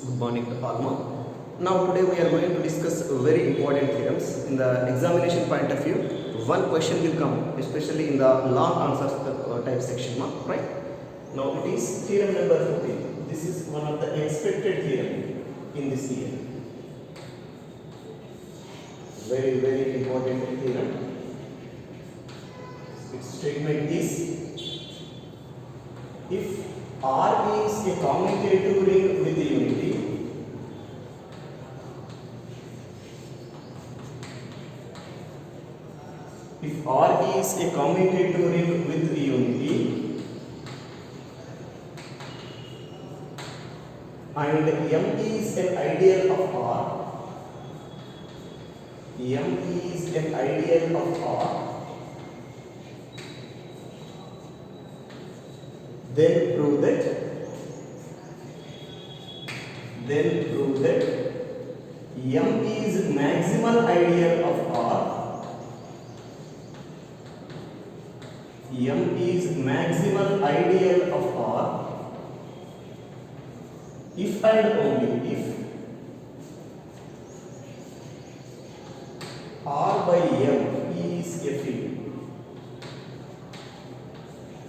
Good morning to all. Now today we are going to discuss very important theorems. In the examination point of view, one question will come, especially in the long answers type section, right? Now it is theorem number 14. This is one of the expected theorem in this year. Very important theorem. Its statement is, if R is a commutative ring with unity, if R is a commutative ring with unity and M is an ideal of R, M is an ideal of R, then prove that M is maximal ideal of R, M is maximal ideal of R if and only if R by M is a field.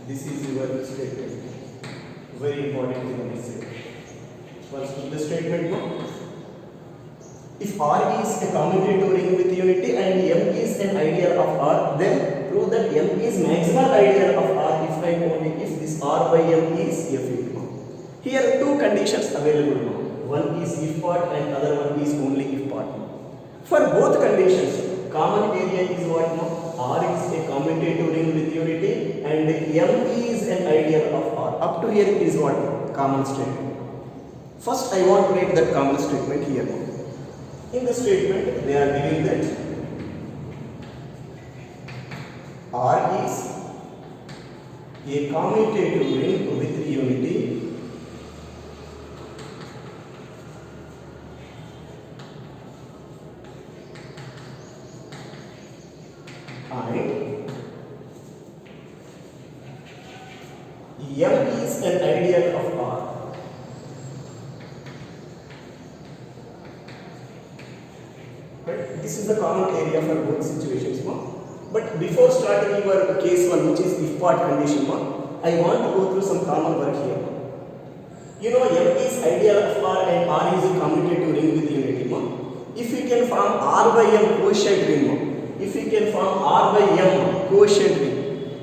This is your statement. Very important in the message. First, the statement no. If R is a commutative ring with unity and M is an ideal of R, then prove that M is maximal ideal of R if and only if this R by M is a field. Here are two conditions available now. One is if part and other one is only if part. For both conditions, common area is what now? R is a commutative ring with unity and M is an ideal of R. Up to here is what? Common statement. First I want to write that common statement here. In the statement they are giving that R is a commutative ring with unity and M is an ideal of R. Right? This is the common area for both situations. But before starting your case 1, which is if part condition, I want to go through some common work here. You know M is ideal of R and R is a commutative ring with unity. If we can form R by M quotient ring, if we can form R by M quotient ring,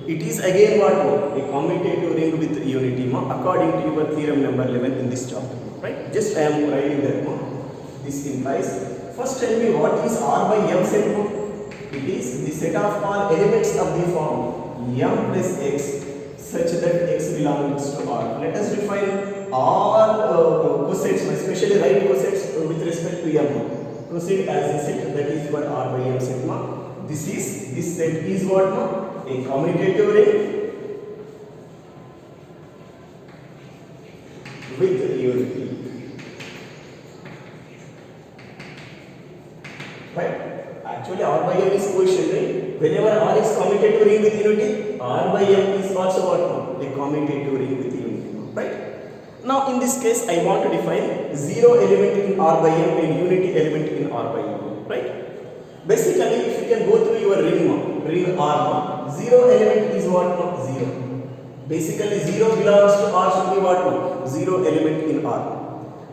it is again what? A commutative ring with unity according to your theorem number 11 in this chapter. Right? Just I am writing that. This implies, first tell me what is R by M set? It is the set of all elements of the form M plus X such that X belongs to R. Let us define all cosets, especially right cosets with respect to M. Proceed as a set, that is what R by M set. This set is what? A commutative ring with unity. Right? Actually R by M is quotient ring. Whenever R is commutative ring with unity, R by M is also what? A commutative ring with unity. Right? Now in this case I want to define 0 element in R by M and unity element in R by M. Right? Basically if you can go through your ring R, 0 element is what? 0. Basically 0 belongs to R should be what? 0 element in R.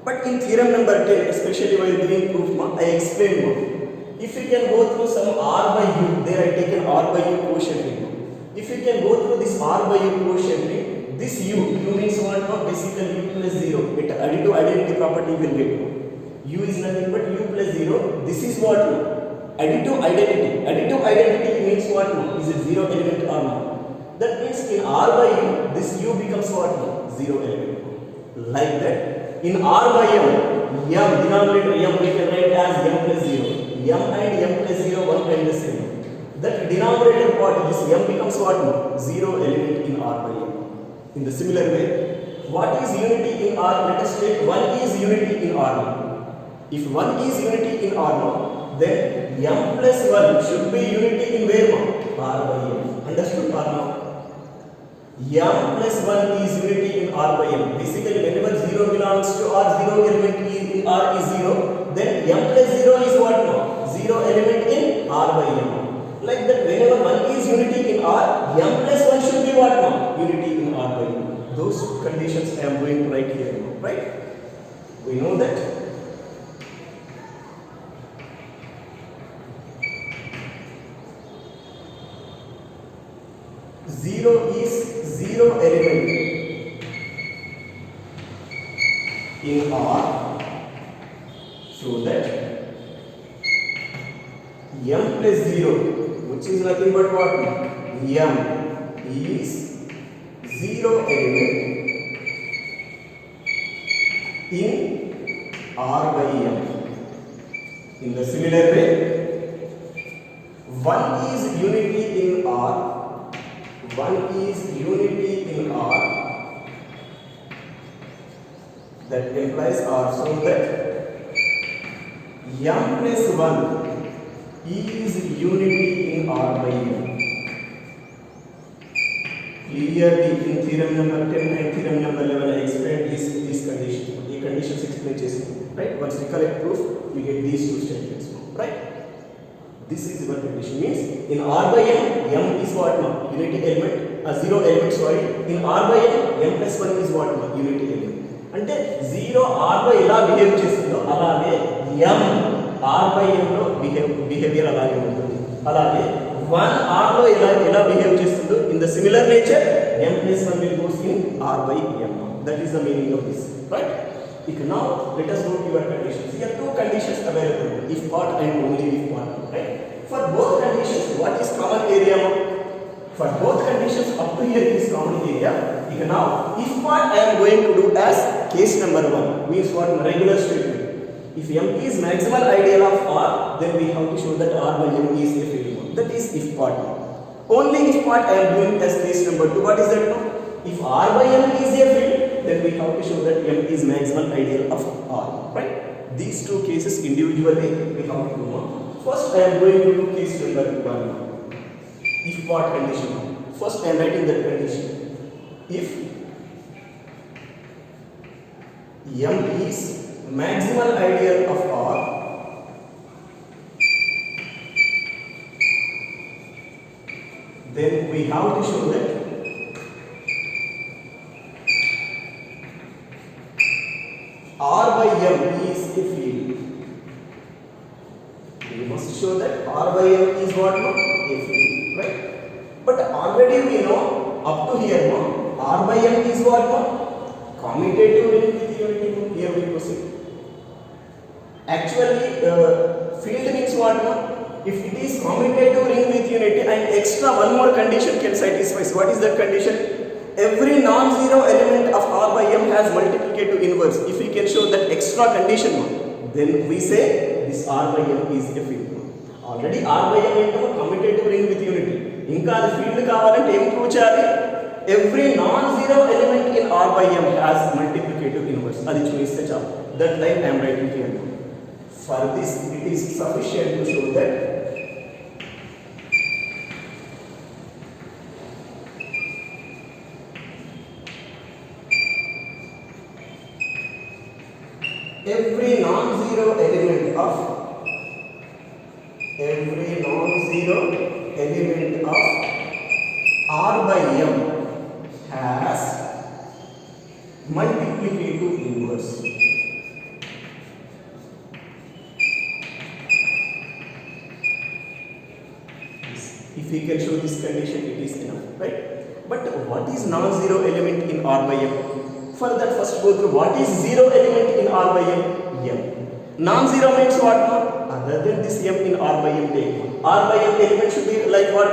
But in theorem number 10, especially while doing proof, I explained if you can go through some R by U, there I taken R by U quotient ring. If you can go through this R by U quotient ring, this U means what? Basically U plus 0. It additive identity property will get. U is nothing but U plus 0. This is what? Additive identity. Additive identity means what? Is it 0 element or not? That means in R by U, this U becomes what? 0 element. Like that. In R by M, denominator M we can write as M plus 0. M and M plus 0 one and the same. That denominator part, this M becomes what? 0 element in R by M. In the similar way, what is unity in R? Let us take 1 is unity in R. If 1 is unity in R, then M plus 1 should be unity in where? R by M. Understood or not? M plus 1 is unity in R by M. Basically, whenever 0 belongs to R, 0 element is in R is 0, then m plus 0 is what now? 0 element in R by m. Like that, whenever 1 is unity in R, m plus 1 should be what now? Unity in R by m. Those conditions I am going to write here, right? We know that. Zero is 0 element in R, so that m plus 0, which is nothing but what? M is 0 element in R by m. In the similar way, 1 is unity in R. 1 is unity in R, that implies R, so that m plus 1 is unity in R by m. Clearly in theorem number 10 and theorem number 11 I explained these conditions. The conditions explain chasing, right? Once we collect proof, we get these two statements, right? This is your condition, means in R by m is what now? Unity element, 0 element, sorry. In R by m plus 1 is what now? Unity element. అంటే 0 R by ఎలా behave చేస్తుందో అలాగే m R by m లో behaviour అలాగే ఉంటుంది. అలాగే 1 R లో ఎలా బిహేవ్ చేస్తుందో in the similar nature m plus 1 will goes in R by m. That is the meaning of this, right? Now let us go to your conditions. Here two conditions available, if part and only if part, right? For both conditions, what is common area? For both conditions up to here is common area. Now if part I am going to do as case number 1, means what? Regular statement. If m is maximal ideal of R, then we have to show that R by m is a field. That is if part. Only if part I am doing as case number 2. What is that now? If R by m is a field, then we have to show that m is maximal ideal of R, right? These two cases individually we have to do. First I am going to do case number 1. If part condition. First I am writing that condition. If m is maximal ideal of R, then we have to show that R by m is a field. We must show that R by m is what? No? A field, right? But already we know up to here, no? R by m is what? No? Commutative ring with unity. Here we proceed. Actually, field means what? No? If it is commutative ring with unity and extra one more condition can satisfy. What is that condition? Every non-zero element of R by m has multiplicative inverse. If we can show that extra condition, then we say this R by m is a field. Already R by m is a commutative ring with unity. Inka the field kavalante em prove cheyali? Every non-zero element in R by m has multiplicative inverse. Adi cheyiste chalu. That line I am writing here. For this, it is sufficient to show that every non-zero element of R by m has multiplicative inverse. If we can show this condition, it is enough, right? But what is non-zero element in R by m? For that, first go through what is zero element in R by m? M. Non-zero means what? Other than this m in R by m take. R by m element should be like what?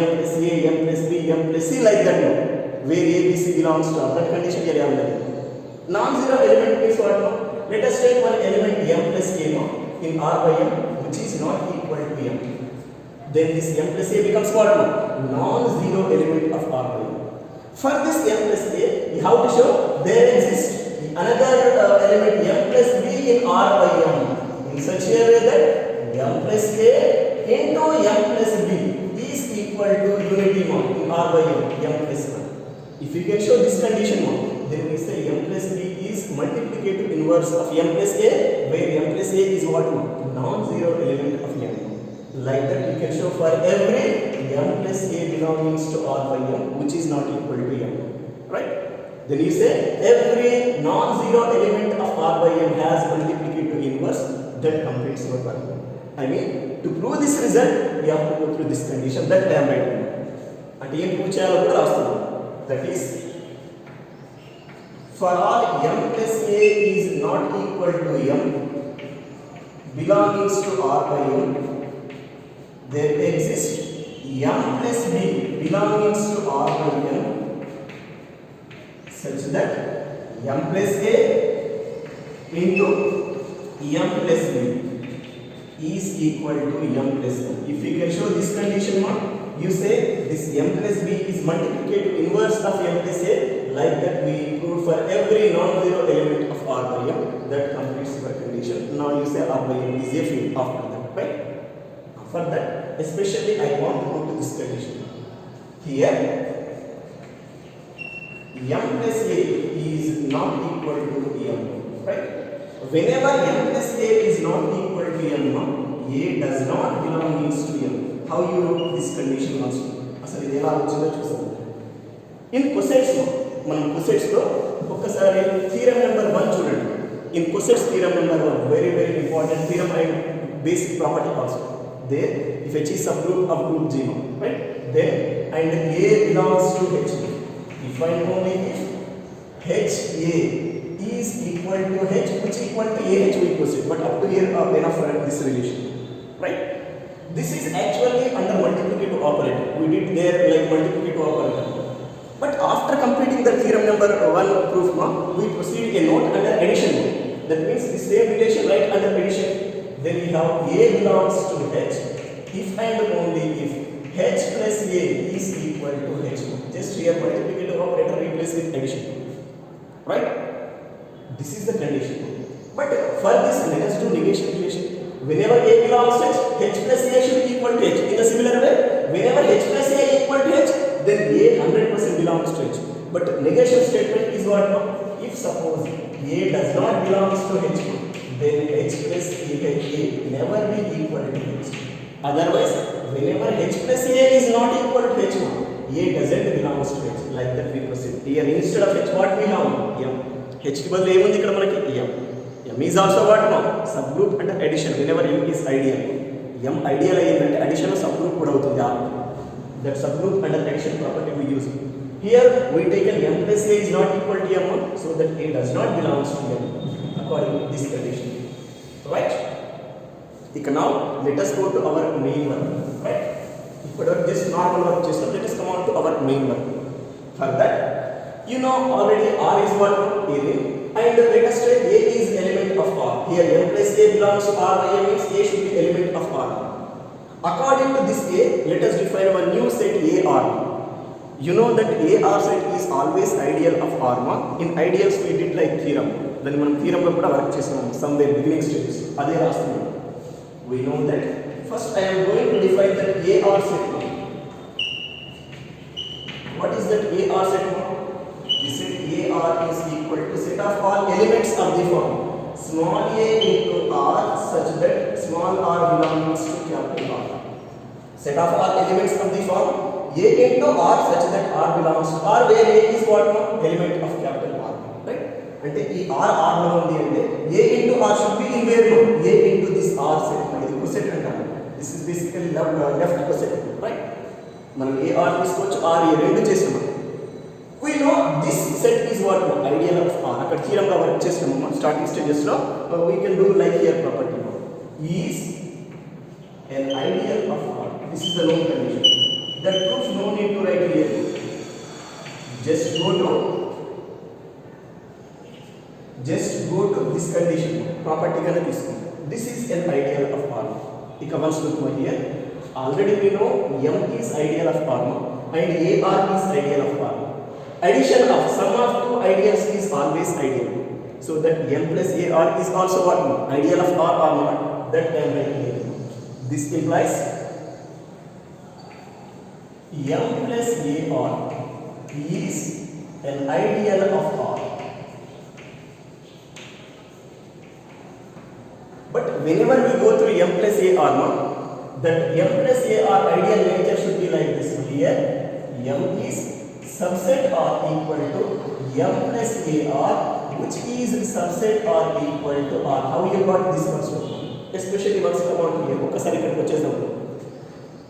M plus A, M plus B, M plus C, like that. Where A, B, C belongs to that condition here available. Non-zero element means what? Let us take one element M plus A in R by m, which is not equal to m. Then this m plus a becomes what? Non-zero element of R by m. For this m plus a, we have to show there exists another element m plus b in R by m in such a way that m plus a into m plus b is equal to unity in R by m plus 1. If we can show this condition, then we say m plus b is multiplicative inverse of m plus a, where m plus a is what? Non-zero element of m. Like that we can show for every m plus a belongs to R by m which is not equal to m. Right? Then you say every non-zero element of R by m has multiplicative inverse. That completes your work. I mean, to prove this result, we have to go through this condition that I am writing. And ఏం prove చేయాలో కూడా రాస్తున్నాను. That is, for all m plus a is not equal to m belongings to R by m, there exists m plus b belongings to R by m such that m plus a into m plus b is equal to m plus n. If you can show this condition, you say this m plus b is multiplicative inverse of m plus a. Like that we prove for every non-zero element of R by m. That completes your condition. Now you say R by m is a field after that, right? For that, especially I want to go to this condition. Here, m plus a is not equal to m, right? Whenever m plus a is not equal to m, a does not belongs to m. How you wrote this condition also? అసలు ఇది ఎలా వచ్చిందో చూసాం. In cosets మనం cosets లో ఒక్కసారి theorem number 1 చూడండి. In cosets theorem number 1 very very important theorem and basic property also. There, if H is subgroup of group G, right? Then and A belongs to H. If and only if H A is equal to H, which equal to A H we proceed. But up to here enough for this relation, right? This is actually under multiplicative operator. We did there like multiplicative operator. But after completing the theorem number 1 proof, we proceed a note under addition. That means the same relation right under addition. Then we have A belongs to H if and only if H plus A is equal to H. Just here multiplicative operator replace with addition. Right? This is the condition. But for this, let us do negation relation. Whenever A belongs to H, H plus A should be equal to H. In a similar way, whenever H plus A equal to H, then A 100% belongs to H. But negation statement is what? If suppose A does not belongs to H, then H plus A never be equal to H. Otherwise, whenever H plus A is not equal to H, A doesn't belongs to H. Like that we proceed. Here instead of H, what we have? M. H కి బదులు ఏముంది ఇక్కడ మనకి? M. M is also what now? Subgroup under addition. Whenever M is ideal. M ideal అయ్యిందంటే addition లో subgroup కూడా అవుతుంది. That subgroup under addition property we use. Here we taken M plus A is not equal to M, so that A does not belongs to M according to this condition. Right? Now let us go to our main work. Right? Just normal work chestam. Let us come on to our main work. For that, you know already R is what? A ring. And let us take A is element of R. Here M plus A belongs to R by M means A should be element of R. According to this A, let us define one new set AR. You know that AR set is always ideal of R. In ideals we did like theorem. Then మనం theorem లో కూడా work చేస్తున్నాం somewhere beginning stages. అదే రాస్తున్నాం. We know that first I am going to define that AR set. What is that AR set? We said AR is equal to set of all elements of the form small a into R such that small r belongs to capital R. Set of all elements of the form A into R such that R belongs to R, where A is what? Element of capital R. Right? అంటే ఈ R R లో ఉంది అంటే A into R should be in where? A into this R set. ఇది cosset అంటారు. This is basically left cosset. Right? మనం A R తీసుకోవచ్చు, R A రెండు చేసాము. We know this set is what? Ideal of R. అక్కడ theorem గా work చేస్తాము starting stages లో. We can do like here property. Is an ideal of R. This is the known condition. That proves no need to write here. Just go to this condition. Property gonna this is an ideal of R. Once look here. Already we know M is ideal of R and AR is ideal of R. Addition of sum of two ideals is always ideal. So that M plus AR is also what? Ideal of R or not? That I am writing here. This implies M plus AR is an ideal of R. whenever we go through m plus a r no, that m plus a r ideal nature should be like this. Here m is subset r equal to m plus a r, which is subset r equal to r. How you got this first one? Especially once come out here, ఒకసారి ఇక్కడికి వచ్చేద్దాం.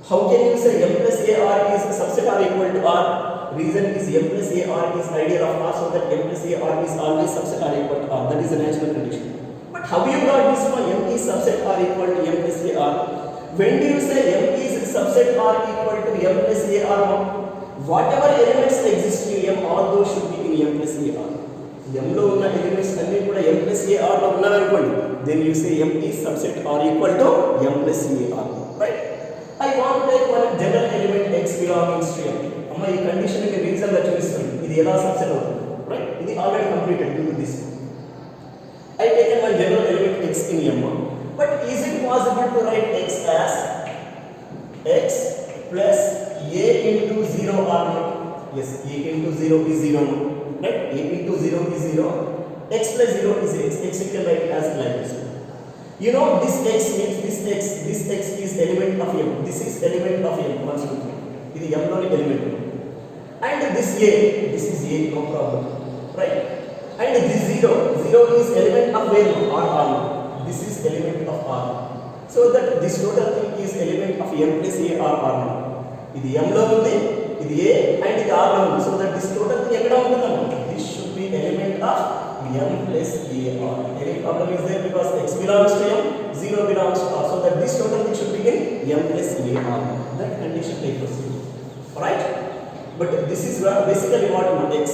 How can you say m plus a r is subset r equal to r? Reason is m plus a r is ideal of r, so that m plus a r is always subset r equal to r. That is a natural condition. But how you got this one? M is subset r equal to m plus a r. When do you say m is subset r equal to m plus a r? Whatever elements exist in m, all those should be in m plus a r. m లో ఉన్న elements అన్ని కూడా m plus a r లో ఉన్నారనుకోండి, then you say m is subset r equal to m plus a r, right? I want to take one general element x belongs to m. అమ్మ ఈ condition ని reason గా చూపిస్తాను, ఇది ఎలా subset అవుతుంది, రైట్? ఇది already completed due this. I taken one general element x in m, but is it possible to write x as x plus a into 0 or not? Yes, a into 0 is 0, right? A into 0 is 0, x plus 0 is x. X you can write as like this. You know this x means this x is element of m. This is element of m. Once you think, this m lone element. And this is a, no problem, right? And this 0 is element of where? R. This is element of R. So that this total thing is element of m plus a or R. This m lo undi, this a and this R lo undi. So that this total thing ekkada untundamma? This should be element of m plus a r. Any problem is there? Because x belongs to m, 0 belongs to r. So that this total thing should be in m plus a r. That condition take proceed. Alright? But this is basically what x.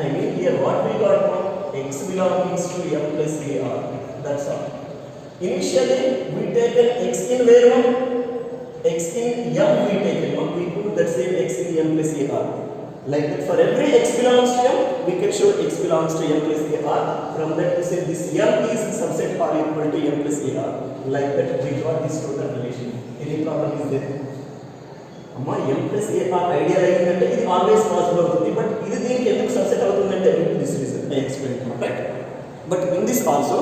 I mean here what we got now? X belongs to m plus a r. That's all. Initially we taken x in where one? X in m we taken one. We put that same x in m plus a r. Like that for every x belongs to m, we can show x belongs to m plus a r. From that we say this m is subset r equal to m plus a r. Like that we got this total relation. Any problem is there? Amma m plus a r ideal ayindante ఇది always possible అవుతుంది, but ఇది దీనికి ఎందుకు subset అవుతుందంటే this reason I explained, right? But in this also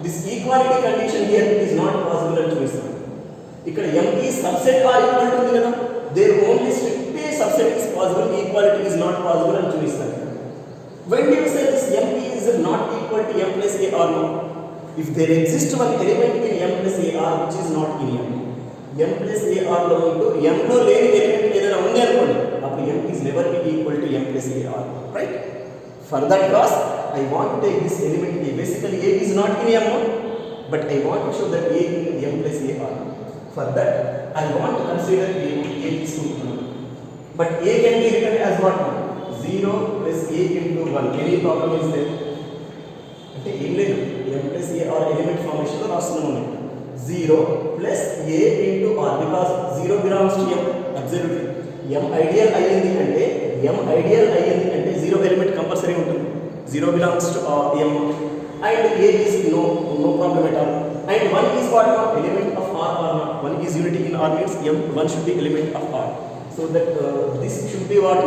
this equality condition here is not possible అని చూపిస్తాను. ఇక్కడ m is subset r equal to ఉంది కదా, there only strictly subset is possible, equality is not possible అని చూపిస్తాను. When do you say this m is not equal to m plus a r? No. If there exists one element in m plus a r which is not in m plus a r లో ఉంటూ m లో లేని element ఏదైనా ఉంది అనుకోండి, అప్పుడు m is never be equal to m plus a r, right? For that cause I want to take this element a. Basically a is not in m, but I want to show that a in m plus a r. For that I want to consider a is 2. But a can be written as what? 0 plus a into 1. Any problem is there? అంటే ఏం లేదు, m plus a r element formation లో రాస్తున్నాము. 0 plus a into r, because 0 belongs to m. Absolutely m ideal అయ్యింది అంటే 0 element compulsory ఉంటుంది. 0 belongs to m and a is no problem at all. And 1 is what? Element of r or not. 1 is unity in r means m, 1 should be element of r. So that this should be what?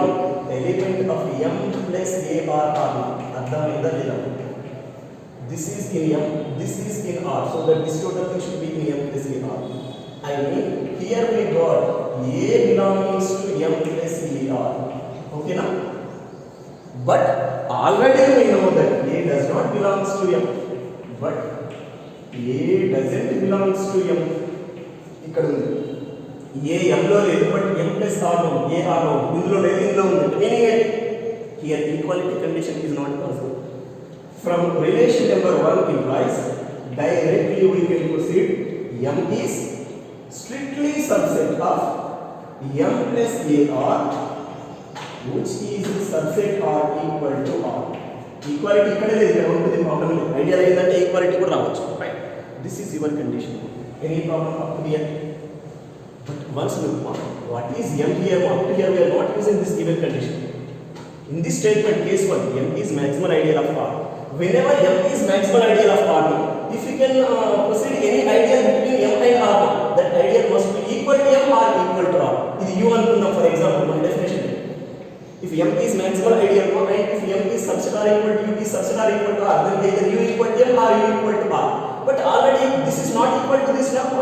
Element of m plus a or r. అర్థమైందా లేదా? This is in m, this is in r. So that this total thing should be in m plus a r. I mean here we got a belongs to m plus a r. Okay na? But already we know that a does not belongs to m. But a doesn't belongs to m. ఇక్కడ ఉంది a m లో లేదు, but m plus r లో a r లో ఇందులో లేదు, ఇందులో ఉంది. Meaning here equality condition is not possible. From relation number 1 implies directly we can proceed m is strictly subset of m plus a r, which is subset r equal to r. Equality ikkade లేదు, ఇక్కడ ఉంటుంది, problem లేదు. Ideal ఏంటంటే equality కూడా రావచ్చు, right? This is your condition. Any problem up to hear? But once look what is m here? Up to here we are not using this given condition. In this statement case 1, m is maximal ideal of r. Whenever m is maximal ideal of r, if you can proceed any ideal between m and r, that ideal must be equal to m or equal to r. This u anukundam, for example, one definition. If m is maximal ideal and if m is subset r equal to u is subset r equal to r, then either u equal to m or u equal to r. But already this is not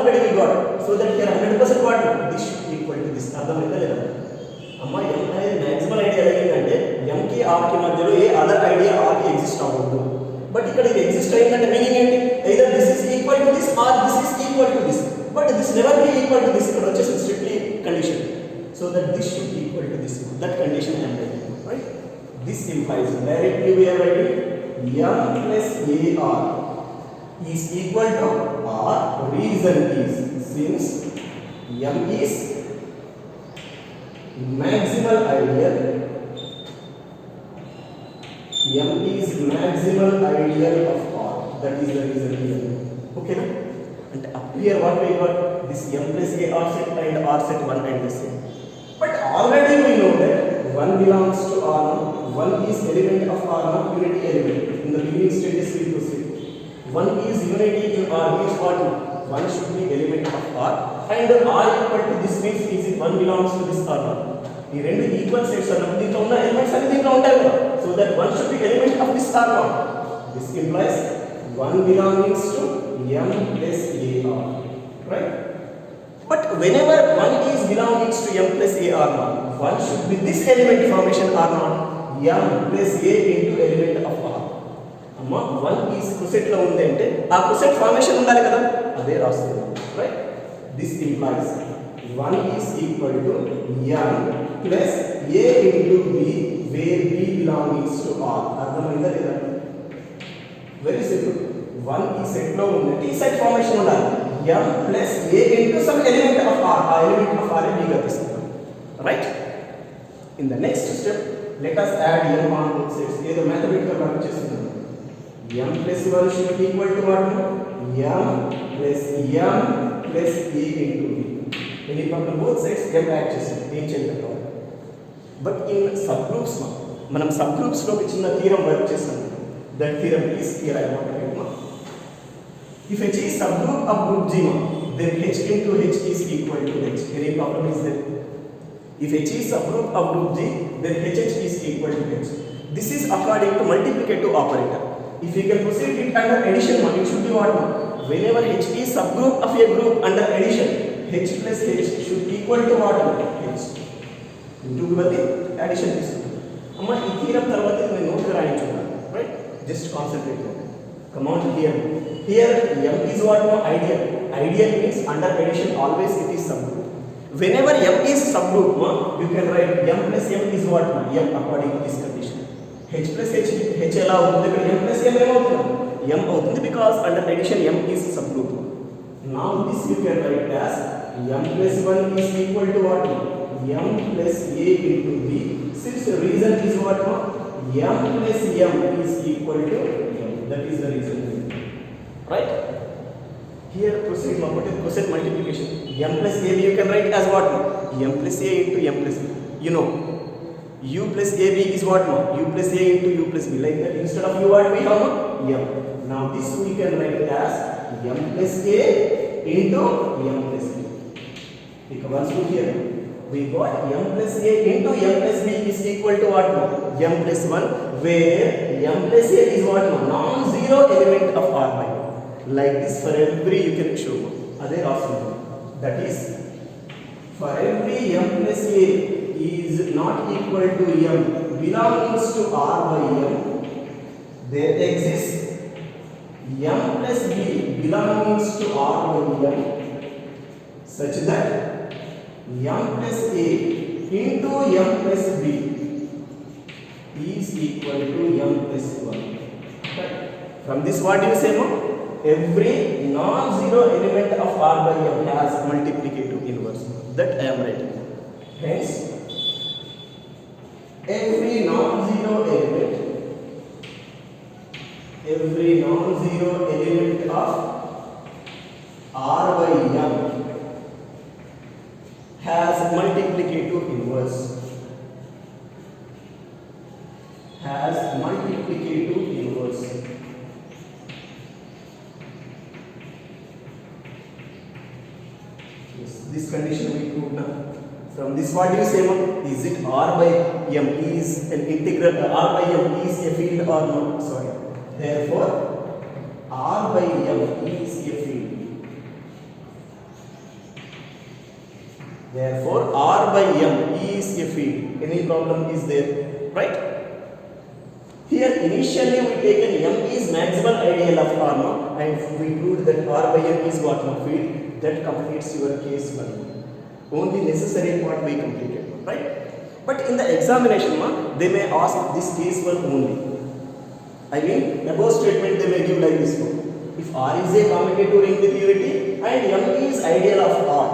already we got. So that here 100% what? This should be equal to this. అర్థమైందా లేదా? అమ్మ m అనేది maximal idea ఏంటంటే m కి r కి మధ్యలో ఏ other idea r కి exist అవ్వదు. బట్ ఇక్కడ ఇది ఎగ్జిస్ట్ అయ్యిందంటే మీనింగ్ ఏంటి? either this is equal to this or this is equal to this. But this never be equal to this. ఇక్కడ వచ్చేసి strictly condition. So that this should be equal to this. That condition I am writing, right? This implies directly we are writing m plus ar is equal to r. Reason is since m is maximal ideal, m is maximal ideal of r. That is the reason here. Okay, na? And up here what we got? This m plus a r set and r set 1 and the same. But already we know that 1 belongs to R0, 1 is element of R0, unity element. In the beginning stages we proceed. 1 is unity in R means what? 1 should be element of R, and R equal to this means is it 1 belongs to this R0. ఈ రెండు equal sets అన్నప్పుడు దీంట్లో ఉన్న elements అన్ని దీంట్లో ఉంటాయి కదా. So that 1 should be element of this R0. This implies 1 belongs to m plus ar, right? But whenever 1 is belongs to m plus a r0, 1 should be this element formation r0, m plus a into element of r. Amma 1 is coset lo undi ante aa coset formation undali kada, ade rastunnam, right? This implies 1 is equal to m plus a into b where b belongs to r. అర్థమైందా లేదా? Very simple. 1 ఈ set లో ఉంది, ఈ set formation ఉండాలి. m plus a into some element of r. ఆ element of r b గా తీసుకుంటాం, right? In the next step, let us add m on both sides. ఏదో మ్యాథమెటికల్ వర్క్ చేస్తున్నాం. m plus 1 should be equal to what? m plus a into b. Any problem both sides m add చేస్తాం, ఏం చేయాలి? But in sub groups మనం sub groups లో చిన్న theorem work చేస్తాం. That theorem is here I want to write. If H is subgroup of group G, then H into H is equal to H. Any problem is there? If H is subgroup of group G, then HH is equal to H. This is according to multiplicative operator. If you can proceed it under addition, it should be what? Whenever H is subgroup of a group under addition, H plus H should equal to what? H. Into the addition is. Amma ee theorem tarvata nenu note raayinchunna, right? Just concentrate on it. Come on here. Here m is what? Ideal. Ideal means under addition always it is subgroup. Whenever m is subgroup, you can write m plus m is what? M according to this condition. H plus h ఎలా అవుతుంది? ఇక్కడ m plus m ఏమవుతుంది? m అవుతుంది because under addition m is subgroup. Now this you can write as m plus 1 is equal to what? M plus a into b. Since the reason is what? M plus m is equal to m. That is the reason. Right? Here proceed coset multiplication. M plus ab you can write as what? M plus a into m plus b. You know, u plus ab is what? U plus a into u plus b. Like that. Instead of u what we have? M. Now this we can write as m plus a into m plus b. Because once we here we got m plus a into m plus b is equal to what? M plus 1, where m plus a is what? Non-zero element of r by. Like this for every you can show. Ade rastunnam. That is, for every m plus a is not equal to m belongs to r by m, there exists m plus b belongs to r by m such that m plus a into m plus b is equal to m plus 1. Okay. From this what do you say? Every non-zero element of r by m has multiplicative inverse. That I am writing. Hence, every non-zero element of r by m has multiplicative inverse. This condition we proved now. From this what do you say? Is it r by m is an integral? R by m is a field or not? Sorry. Therefore, r by m is a field. Therefore, R by M is a field. Any problem is there, right? Here initially we taken M is maximal ideal of R now, and we proved that R by M is what now field. That completes your case 1. Only necessary part we completed, right? But in the examination, they may ask this case 1 only. I mean, above statement they may give like this one. If R is a commutative ring with unity and M is ideal of R,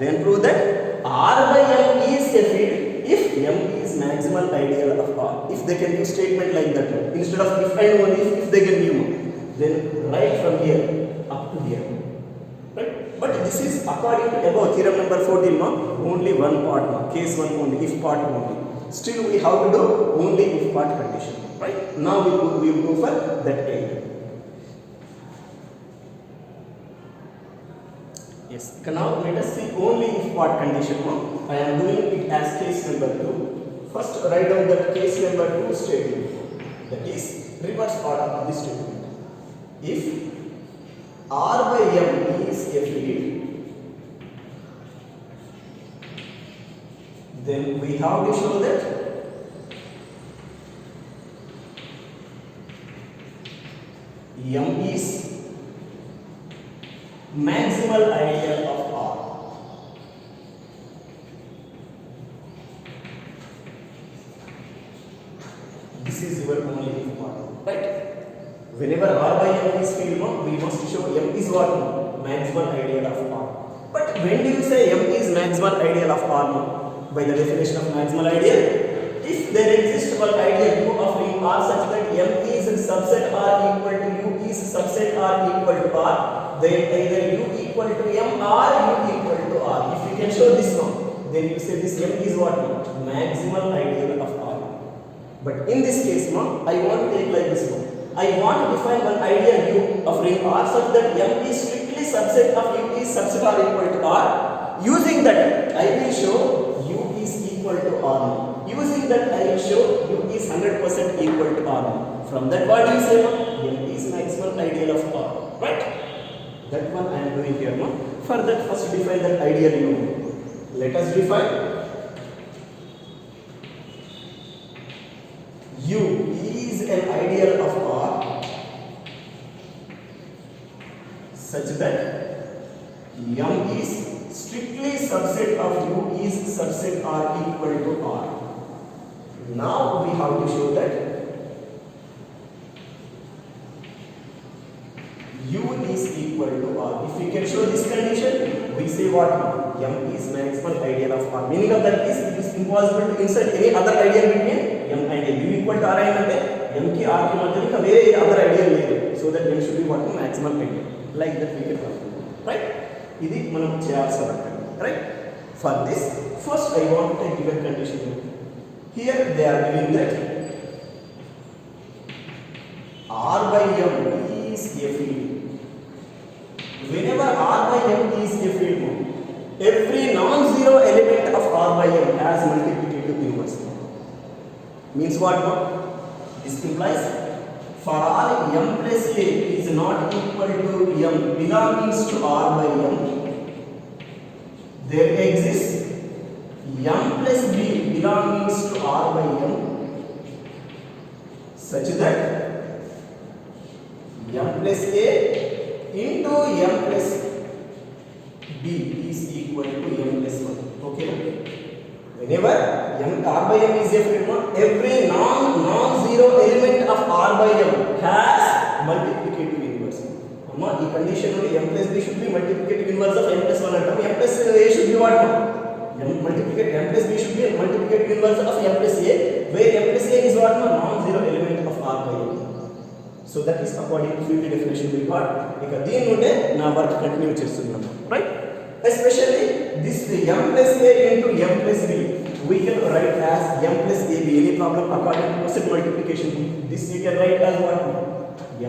then prove that R by M is a field if M is maximal ideal of R. If they can give statement like that, instead of if and only if they can give, then right from here up to here, right? But this is according to above theorem number 14, only one part, case 1 only, if part only. Still we have to do only if part condition, right? Now we will go for that area. Yes, now let us see only if part condition. I am doing it as case number 2. First write down that case number 2 statement. That is reverse order of this statement. If R by M is a field, then we have to show that M is maximal ideal of R. This is your only if part, right? Whenever R by M is field, we must show M is what? Maximal ideal of R. But when do you say M is maximal ideal of R? By the definition of maximal ideal, if there exists one ideal U of ring R such that M is subset R equal to U is subset R equal to R, then either U equal to M or U equal to R. If you can show this now, then you say this M is what? Maximal ideal of R. But in this case, I want to take like this one. I want to define one ideal U of ring R such that M is strictly subset of U is subset R equal to R. Using that, I will show U is equal to R. Using that, I will show U is 100% equal to R. From that, what do you say? M is maximal ideal of R, right? That one I am doing here. For that, first define that ideal U. Let us define U is an ideal of R such that M is strictly subset of U is subset R equal to R. Now we have to show that U is equal to R. If we can show this condition, we say what? M is maximal ideal of R. Meaning of that is it is impossible to insert any other ideal between M and U equal to R and M ki R ki madhyam ka very other ideal లేదు. So that M should be what? Maximal ideal. Like that we can calculate. Right? ఇది మనం చేయాల్సిన పని. Right? For this, first I want to take given condition. Here they are giving that R by M is a field. Whenever R by M is a field, every non-zero element of R by M has multiplicative inverse. Means what? This implies for all M plus A is not equal to M belongs to R by M, there exists M plus B belongs to R by M such that M plus A into M plus B is equal to M plus 1. Okay? Whenever R by M is a field, every non-zero element of R by M has multiplicative inverse. The condition only M plus B should be multiplicative inverse of M plus 1 and M plus A should be what? M plus B should be multiplicative inverse of M plus A, where M plus A is what? Non-zero element of R by M. So that is according to field definition we got. Ika deen unde na work continue chestunnam, right? Especially this M plus A into M plus B, we can write as M plus AB. Any problem according to coset multiplication? This we can write as what?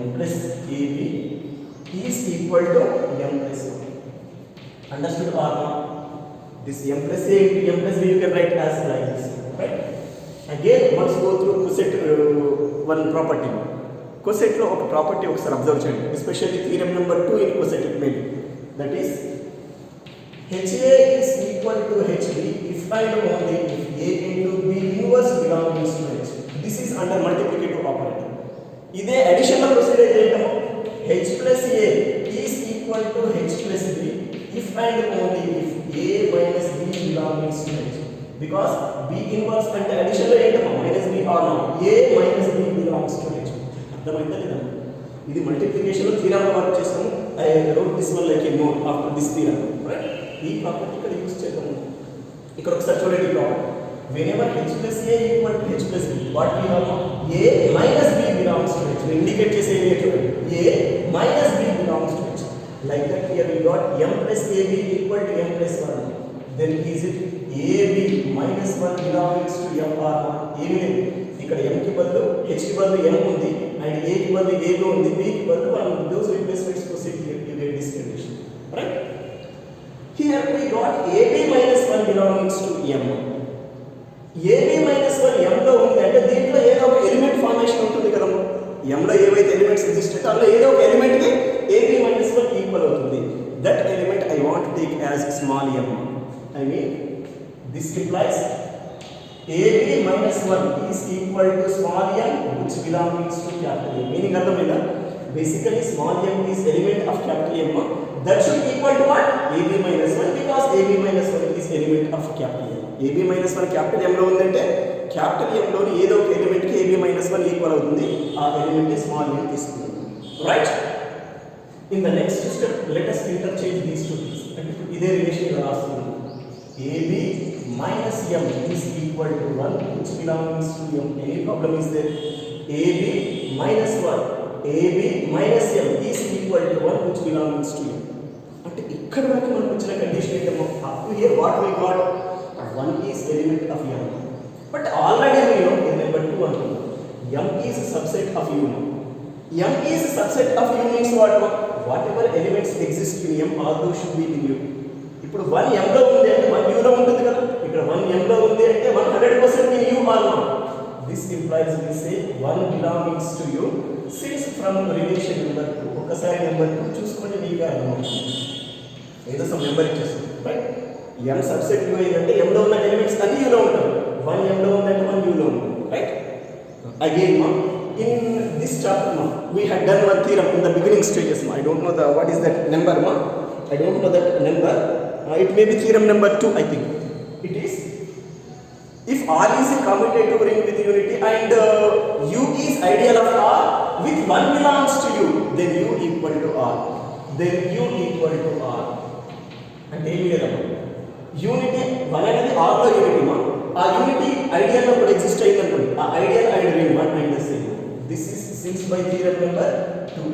M plus AB is equal to M plus 1. Understood or not? This M plus A into M plus B you can write as like this, right? Again, let's go through coset one property. Coset lo oka property ఒకసారి observe చేయండి, especially theorem number 2 in coset main, that is HA is equal to and only if A into B inverse belongs to H. This is under multiplicative operator. ఇదే additional procedure ఏంటో H plus A is equal to H plus B if and only if A minus B belongs to H. Because B inverse అంటే addition లో ఏంటో minus B or not A minus B belongs to H. అర్థమైందా లేదా? ఇది multiplication లో theorem work చేస్తాము. I wrote this one like a note after this theorem, right? ఈ property ఇక్కడ యూస్ చేద్దాము. ఇక్కడ ఒకసారి చూడండి property. Whenever H plus A equal to H plus B, what we have now? A minus B belongs to H. We indicate చేసే area చూడండి. A minus B belongs to H. Like that here we got M plus AB equal to M plus 1. Then is it AB minus 1 belongs to M or not? ఏమీ లేదు. ఇక్కడ M కి బదులు H కి బదులు M ఉంది and A కి బదులు AB ఉంది, B కి బదులు 1 ఉంది. Those replacements proceed here. You get this condition. Right? Here we got AB minus 1 belongs to M. AB minus 1 M లో ఉంది అంటే దీంట్లో ఏదో ఒక ఎలిమెంట్ ఫార్మేషన్ ఉంటుంది కదా. M లో ఏవైతే ఎలిమెంట్స్ ఎగ్జిస్ట్ అయితే అందులో ఏదో ఒక ఎలిమెంట్ కి AB minus 1 ఈక్వల్ అవుతుంది. That element I want to take as small m. I mean this implies AB minus 1 is equal to small m which belongs to capital M. Meaning అర్థమైందా? Basically small m is element of capital M. That should equal to what? AB minus 1 because AB minus 1 is element of capital M. AB minus 1 capital M లో ఉందంటే capital M లోని ఏదో ఒక element కి AB minus 1 equal అవుతుంది. ఆ element ని small m తీసుకుందాం. Right? In the next step, let us interchange these two things. అంటే ఇదే రిలేషన్ ఇలా రాస్తున్నాం. AB minus m is equal to 1 which belongs to m. Any problem is there? AB minus 1 AB minus m is equal to 1 which belongs to m. అంటే ఇక్కడ వరకు మనకు వచ్చిన condition ఏంటో up to here what we got 1 is element of m. But already we know in number 2 1 m is a subset of u. M is a subset of u means what? Whatever elements exist in m all those should be in u. ఇప్పుడు 1 m లో ఉంది అంటే 1 u లో ఉంటుంది కదా. ఇక్కడ 1 m లో ఉంది అంటే 100% in u or not. This implies we say 1 belongs to u since from relation number 2 ఒకసారి నెంబర్ 2 చూసుకొని మీకు అర్థమవుతుంది. ఏదో సమ్ నెంబర్ ఇచ్చేస్తుంది రైట్. m సబ్సెట్ u అయిందంటే m లో ఉన్న ఎలిమెంట్స్ అన్ని u లో ఉంటాయి. 1 m లో ఉందంటే 1 u లో ఉంటుంది right. Again in this chapter we had done one theorem in the beginning stages. I don't know what is that number. I don't know that number. It may be theorem number 2 I think. It is if R is a commutative ring with unity and U is ideal of R with 1 belongs to U, then U equal to R. Then U equal to R. అంటే ఏమి లేదమ్మా unity 1 అనేది R లో unity మా ఆ unity ideal లో కూడా exist అయ్యింది అనుకోండి. ఆ ideal and ring 1 and the same. This is since by theorem number 2.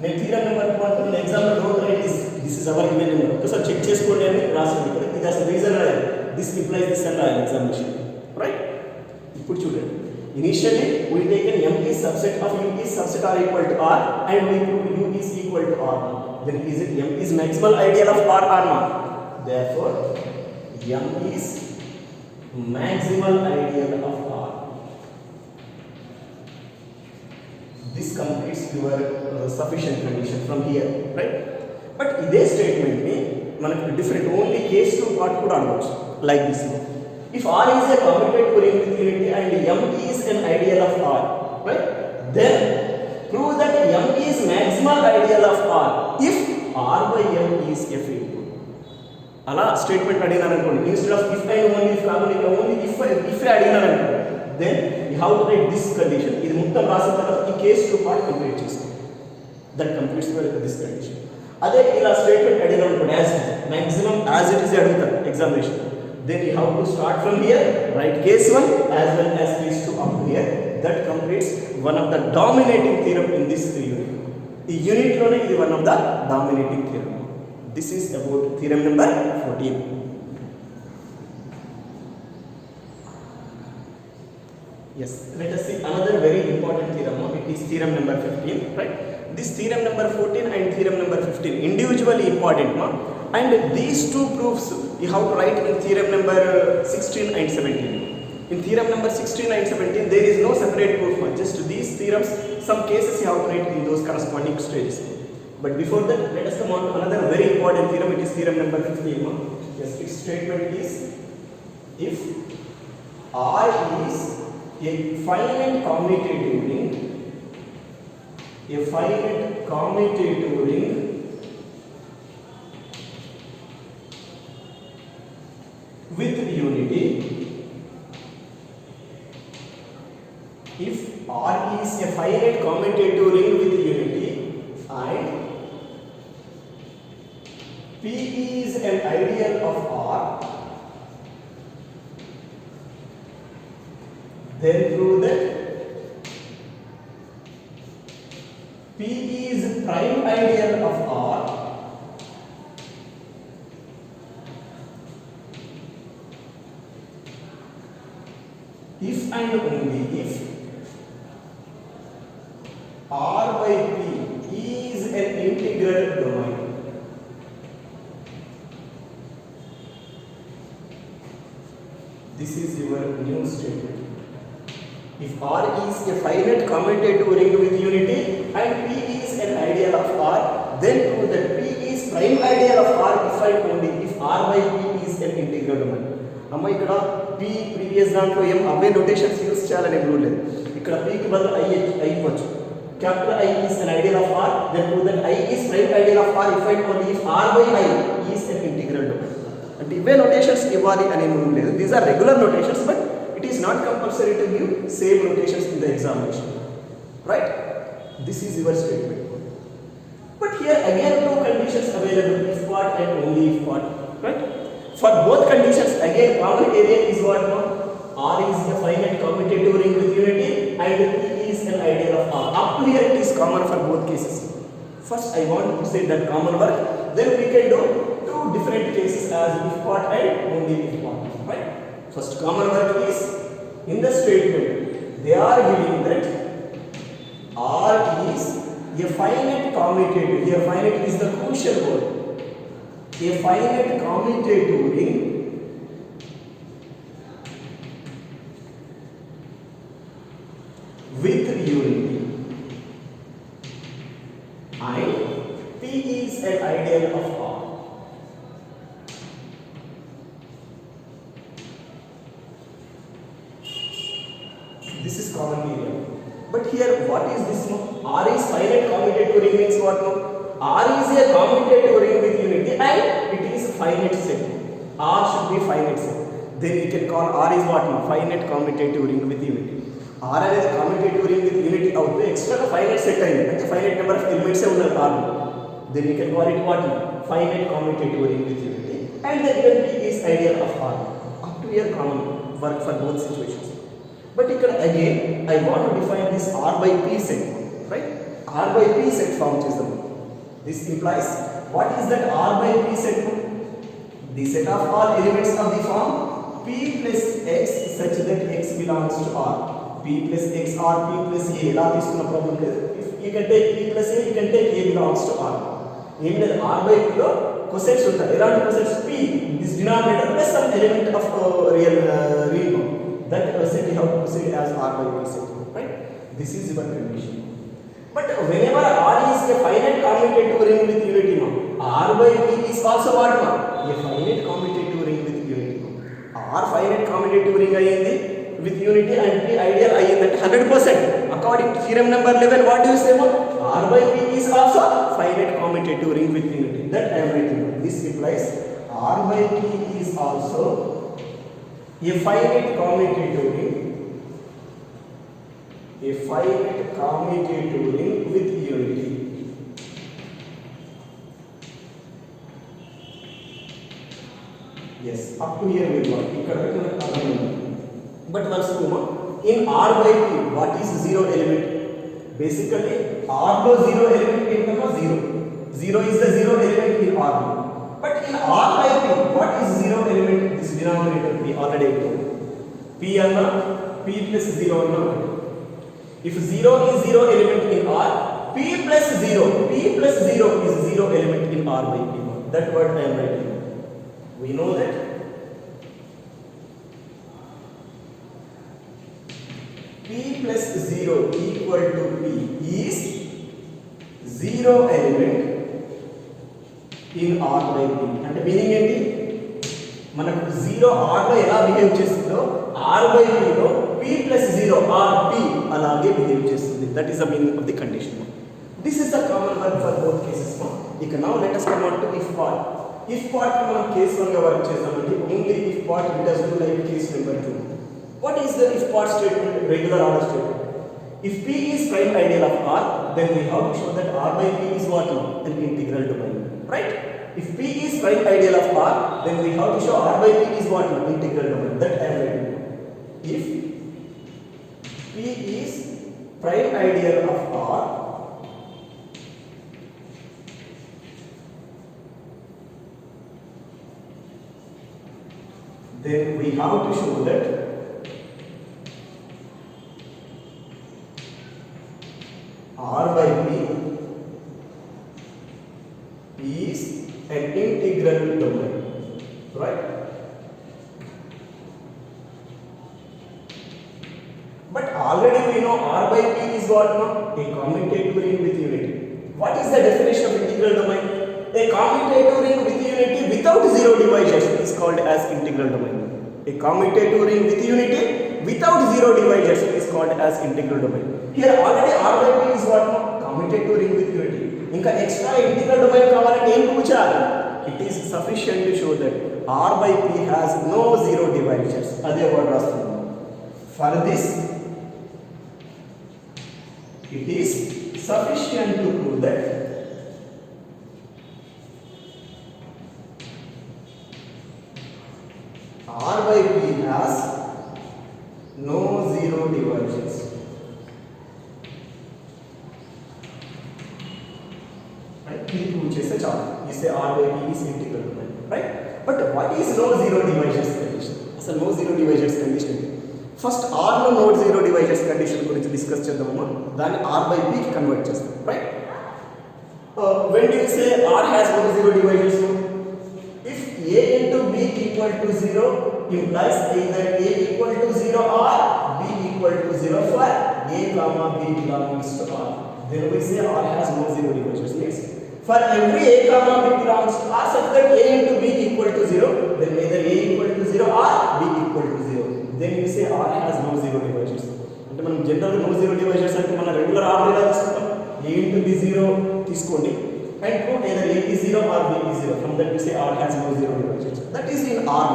నేను theorem number 2 అంటున్న ఎగ్జామ్ లో don't write this is our given number. ఒకసారి చెక్ చేసుకోండి అని రాసింది ఇక్కడ. ఇది అసలు రీజన్ రాయాలి. This implies this and రాయాలి ఎగ్జామినేషన్ రైట్. ఇప్పుడు చూడండి initially we taken m is subset of u is subset r equal to r and we proved u is equal to r. Then is it m is maximal ideal of r or not? Therefore m is maximal ideal of r. This completes your sufficient condition from here right. But ఇదే statement ని మనకు different only case two part కూడా అనవచ్చు like this. If R is a commutative ring with unity and m is an ideal of R, right? Then prove that m is maximal ideal of R if R by m is f equal. అలా statement అడిగినారనుకోండి instead of if and only if కాకుండా ఇక్కడ only if అడిగినారనుకోండి then you have to write this condition. ఇది మొత్తం రాసిన తర్వాత ఈ కేస్ టు పార్ట్ కంప్లీట్ చేసుకోండి. That completes this condition. అదే ఇలా స్టేట్మెంట్ అడిగినారనుకోండి as maximum as it is అడుగుతారు examination. Then you have to start from here, write case 1 as well as case 2 up to here. That completes one of the dominating theorem in this unit. The unit lone is one of the dominating theorem. This is about theorem number 14. Yes, let us see another very important theorem. It is theorem number 15, right? This theorem number 14 and theorem number 15 individually important, and these two proofs you have to write in theorem number 16 and 17. In theorem number 16 and 17 there is no separate proof, just these theorems, some cases you have to write in those corresponding stages. But before that, let us come on to another very important theorem. It is theorem number 15. Yes, its statement is if R is a finite commutative ring, a finite commutative ring with unity, if R is a finite commutative ring with unity and P is an ideal of R, then prove that P is prime ideal of R if and only if R by P is an integral domain. This is your new statement. If R is a finite commutative ring with unity and P is an ideal of R, then prove that P is prime ideal of R if and only if R by P is an integral domain. అమ్మ ఇక్కడ P previous దాంట్లో ఏం అవే notations use చేయాలని rule లేదు. ఇక్కడ P కి బదులు I ఇవ్వచ్చు. Capital I is an ideal of R, then prove that I is prime ideal of R if and only if R by I is an integral domain. అంటే ఇవే notations ఇవ్వాలి అనే rule లేదు. These are regular notations, but it is not compulsory to give same notations in the examination, right? This is your statement. But here again two conditions available, if part and only if part, right? For both conditions again common area is what now? R is a finite commutative ring with unity and P is an ideal of R. Up to here it is common for both cases. First I want to say that common work, then we can do two different cases as if part and only if part, right? First common work is in the statement they are giving that R is a finite commutative. Here finite is the crucial word. A finite commutative ring with unity and P is an ideal of R. This is common area. But here what is this now? R is finite commutative ring means what now? R is a commutative ring with unity and it is finite set. R should be finite set. Then we can call R is what now? Finite commutative ring with unity. R is a commutative ring with unity out there extra finite set and finite number of elements are R. Then we can call it what now? Finite commutative ring with unity and the given P is ideal of R. Up to here common work for both situations. But again I want to define this R by P set, right? R by P set form is the one. This implies what is that R by P set? The set of all elements of the form P plus X such that X belongs to R. P plus X or P plus A. Ela తీసుకున్న problem లేదు. If you can take P plus A, you can take A belongs to R. ఏం లేదు R by P లో cosets ఉంటాయి. ఎలాంటి cosets? P, this denominator plus some element of real number. That set you have to proceed as R by P set, right? This is your condition. But whenever R is a finite commutative ring with unity now, R by P is also what now? A finite commutative ring with unity now. R finite commutative ring ayindi with unity and P ideal ayindi at 100%. According to theorem number 11, what do you say now? R by P is also finite commutative ring with unity. That I am writing. This implies R by P is also a finite commutative ring, a finite commutative ring with unity. Yes, up to here we got. But once more, in R by P, what is zero element? Basically, R no zero element in the 0. 0 is the zero element in R. But in R by P, what is zero element? This denominator P already told. P anna P plus 0 anna. If 0 is zero element in R, P plus 0 is zero element in R by P. That word I am writing. We know that P plus 0 equal to P is zero element in R by P. And meaning enti? మనకు 0 R లో ఎలా behave చేస్తుందో R by P లో P plus 0 R P అలాగే behave చేస్తుంది. That is the meaning of the condition. This is the common work for both cases. ఇక now let us come on to if part. if part ని మనం case 1 గా work చేద్దామండి. Only if part let us do like case number 2. what is the if part statement? Regular order statement. if P is prime ideal of R, then we have to show that R by P is what now? An integral domain, right? If P is prime ideal of R, then we have to show R by P is what now? Integral domain. That I am writing. If P is prime ideal of R, then we have to show that R by P is an integral domain, right? But already we know R by P is what now? A commutative ring with unity. What is the definition of integral domain? A commutative ring with unity without zero divisors is called as integral domain. A commutative ring with unity without zero divisors is called as integral domain. Here already R by P is what now? Commutative ring with unity. ఇంకా extra integral domain కావాలంటే ఏం prove చేయాలి? It is sufficient to show that R by P has no zero divisors. అదే word రాస్తున్నాం. For this it is sufficient to prove that R by P has no zero divisors. Right? P prove chese chalu. You say R by P is integral domain, right? But what is no zero divisors condition? Asal no zero divisors condition. First R లో no zero divisors condition గురించి discuss చేద్దాము. దాన్ని R by P కి convert చేస్తాం, right? When do you say R has no zero divisors? If A into B equal to 0 implies either A equal to 0 or B equal to 0 for A comma B belongs to R. Then we say R has no zero divisors. Means for every A comma B belongs to R such that A into B equal to 0, then either A equal to 0 or B equal to 0. Then you say R has no zero divisors. అంటే మనం general no zero divisors అంటే మన regular are ఎలా తీసుకుంటాం? A into B 0 తీసుకోండి and prove either A is 0 or B is 0. From that we say R has no zero divisors. That is in R.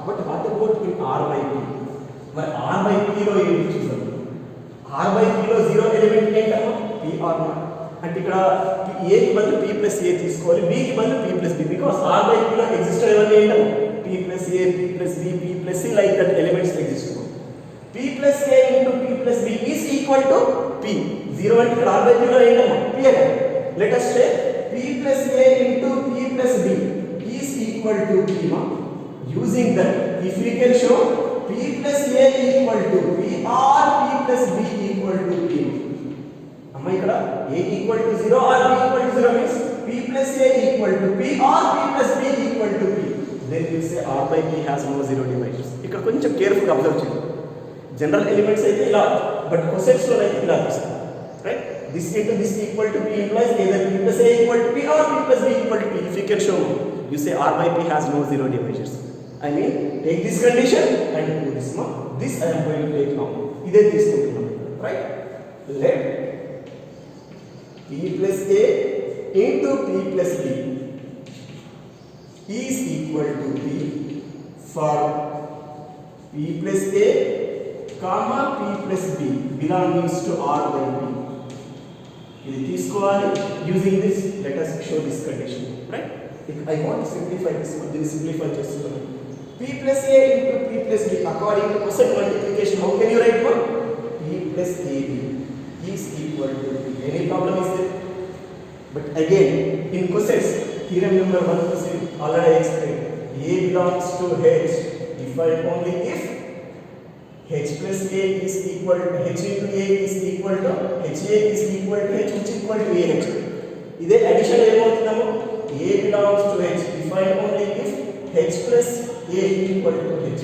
But what about in R by P? మరి R by P లో ఏంటి చూద్దాం. R by P లో 0 element ఏంటమ్మా? P or not. అంటే ఇక్కడ A కి బదులు P plus A తీసుకోవాలి, B కి బదులు P plus B. Because R by P లో ఎగ్జిస్ట్ అయ్యేవన్నీ ఏంటమ్మా? P plus A, P plus B, P plus C like that elements exist. P plus A into P plus B is equal to P. 0 అంటే ఇక్కడ R by P లో ఏంటమ్మా? P అనే. Let us say P plus A into P plus B is equal to P ma. Using that, if we can show P plus A equal to P or P plus B equal to P. Amma ikkada A equal to 0 or B equal to 0 means P plus A equal to P or P plus B equal to P. Then you say R by P has no zero divisors. ఇక్కడ కొంచెం careful గా observe చేయండి. General elements అయితే ఇలా, but cosets లో అయితే ఇలా తీస్తాం, right? This into this equal to P implies either P plus A equal to P or P plus B equal to P. If you can show me, you say R by P has no zero divisors. I mean, take this condition and prove this. This I am going to take now. ఇదే తీసుకుంటున్నాం, right? Let P plus A into P plus B is equal to P for P plus A comma P plus B belongs to R by P. ఇది తీసుకోవాలి. Using this, let us show this condition, right? I want to simplify this one. This simplify చేస్తున్నాను. P plus A into P plus B according to cosine multiplication. How can you write one? P plus AB is equal to P. Any problem is there? But again, in cosines, theorem number 1 cosine already explained. A belongs to H if and only if H plus A is equal to H into A is equal to HA is equal to H which is equal to AH. ఇదే addition ఏమవుతుందమ్మా? A belongs to H if and only if H plus A equal to H.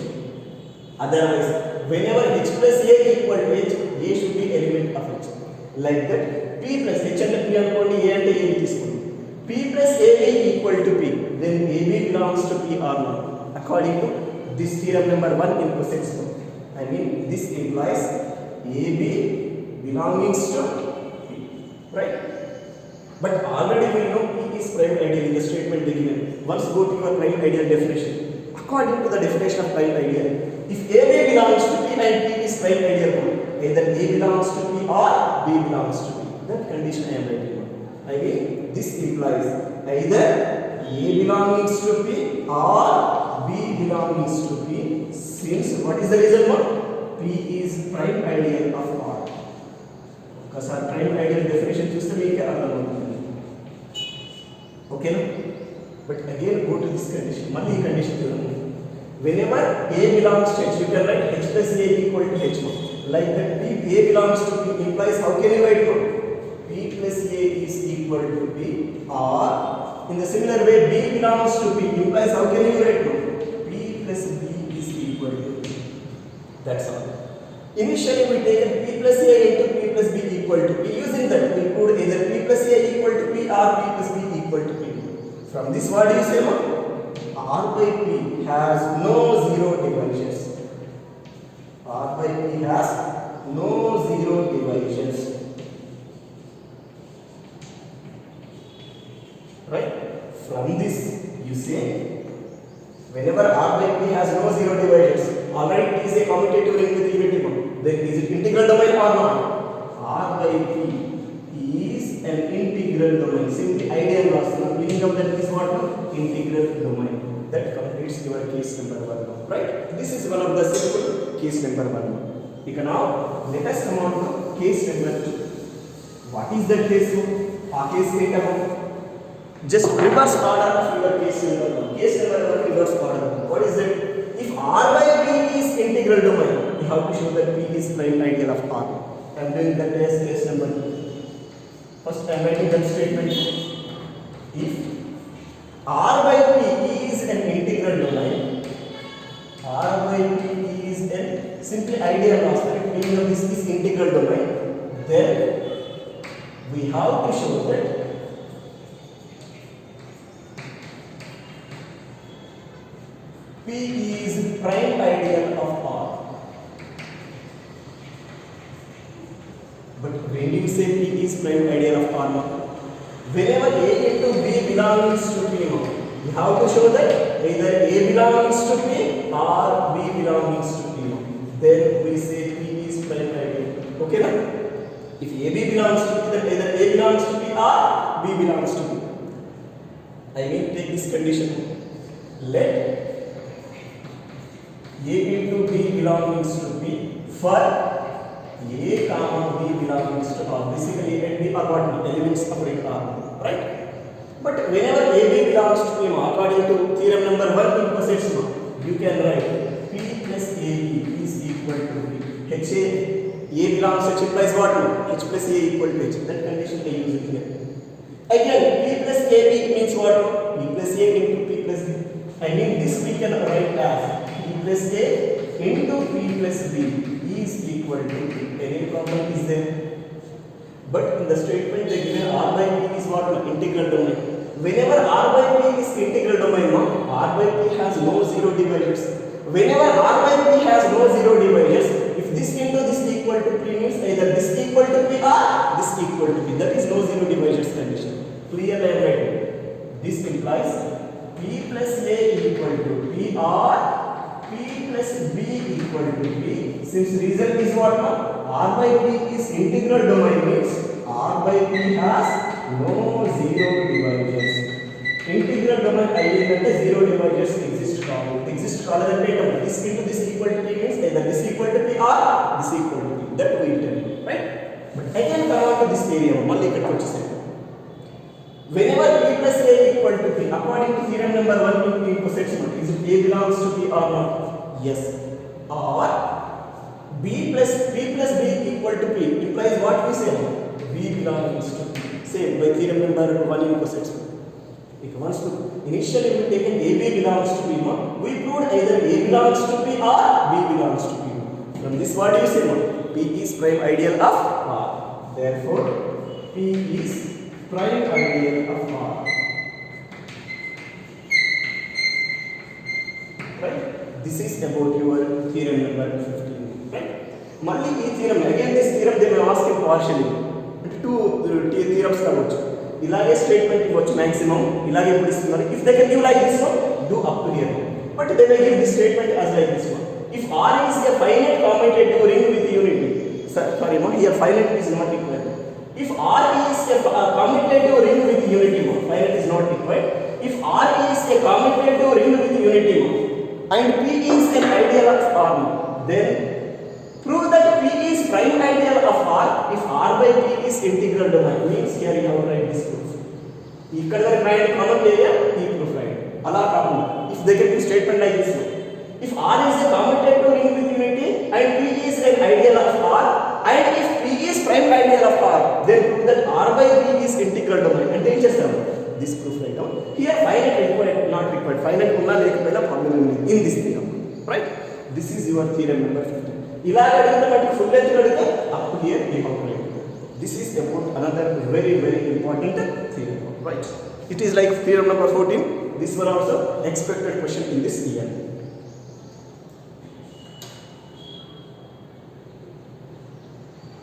Otherwise, whenever H plus A equal to H, A should be element of H. Like that, P plus H అంటే P అనుకోండి, A అంటే A తీసుకోండి. P plus AB equal to P, then AB belongs to P or not. according to this theorem number 1 in cosec law. I mean this implies AB belongs to P, right? But already we know P is prime ideal in the statement they given. Once go to your prime ideal definition. According to the definition of prime ideal, if AB belongs to P and P is prime ideal, either A belongs to P or B belongs to P. That condition I am writing on. I mean this implies either A belongs to P or B belongs to P, since what is the reason for? P is prime ideal of R. Because our prime ideal definition చూస్తే మీకే అర్థమవుతుంది. Okay, no? But again go to this condition. మళ్ళీ ఈ condition చూడండి. Whenever A belongs to H, you can write H plus A equal to H1. Like that P A belongs to P implies how can you write it? P plus A is equal to P, or in the similar way B belongs to P implies how can you write it? P plus B is equal to P. That's all. Initially we take P plus A into P plus B equal to P. Using that we put either P plus A equal to P or P plus B equal to P. From this what do you say? R by P has no zero divisors. R by P has no zero divisors. Right? From this you say whenever R by P has no zero divisors, already it is a commutative ring with unity group. Then is it integral domain or not? R by P is an integral domain. Simply ideal loss. The meaning of that is what? Integral domain. That completes your case number 1. Right? This is one of the simple case number 1. Now let us come on to case number 2. What is that case? Case number just reverse order of your case number 1. Case number 1 reverse order. What is that? If R by P is integral domain, we have to show that P is prime ideal of R. I am doing that as case number 2. First I am writing that statement. If R by P is an integral domain, R by P is an simply ideal aspect, meaning of this is integral domain, then we have to show that P is prime ideal of R. But when you say P is prime ideal of R, whenever A into B belongs to P, you have to show that either A belongs to P or B belongs to P. Then we say P is prime ideal. Okay, now? If AB belongs to P, then either A belongs to P or B belongs to P. I will take this condition. Let A into B belongs to P for A comma B belongs to R. Basically, A and B are what? Elements of ring R. Right? But whenever AB belongs to P, according to theorem number 1 in cosec law, you can write P plus AB is equal to P. HA, A belongs to H implies what? H plus A equal to H. That condition I use it here. Again, P plus AB means what? P plus A into P plus B. I mean this we can write as P plus A into P plus B is equal to P. Any problem is there? But in the statement they given R by P is what? Integral domain. Whenever R by P is integral domain, R by P has no zero divisors. Whenever R by P has no zero divisors, if this into this equal to P means either this equal to P or this equal to P. That is no zero divisors condition. Clear and right? This implies P plus A equal to P or P plus B equal to P. Since result is what? R by P is integral domain means R by P has no zero divisors. Integral domain ideal అంటే zero divisors exist కాలేదంటే this into this equal to P means either this equal to P or this equal to P. That we tell, right? But again come on to this area. మళ్ళీ ఇక్కడికి వచ్చేసాం. Whenever P plus A equal to P, according to theorem number 1 in cosec law, is it A belongs to P or not? Yes. Or P plus B equal to P implies what we say? B belongs to P. Same by theorem number 1 in cosec law. Once to initially we taken AB belongs to P, we proved either A belongs to P or B belongs to P. From this what do you say? P is prime ideal of R. Therefore, P is prime ideal of R. This is about your theorem number 15. Right? మళ్ళీ ఈ theorem again this theorem they may ask in partially అంటే two theorems కావచ్చు. ఇలాగే statement ఇవ్వచ్చు maximum, ఇలాగే ఇప్పుడు ఇస్తున్నారు. If they can give like this one, do up to hear. But they may give this statement as like this one. If R is a finite commutative ring with unity, sorry, no, here finite is not required. If R is a commutative ring with unity, finite is not required. If R is a commutative ring with unity and P is an ideal of R, then prove that P is prime ideal of R if R by P is integral domain. Means here you have to write this proof. ఇక్కడ వరకు రాయండి common area, ఈ proof రాయండి. అలా కాకుండా if they get a statement like this one. If R is a commutative ring with unity and P is an ideal of R, and if P is prime ideal of R, then prove that R by P is integral domain. And then just this proof right now. Here finite required, not required. Finite unna lekapona problem in this theorem. Right? This is your theorem number 15. ఇలా అడిగితే but full length అడిగితే up to hear you have to right. This is about another very very important theorem. Right? It is like theorem number 14. This one also expected question in this year.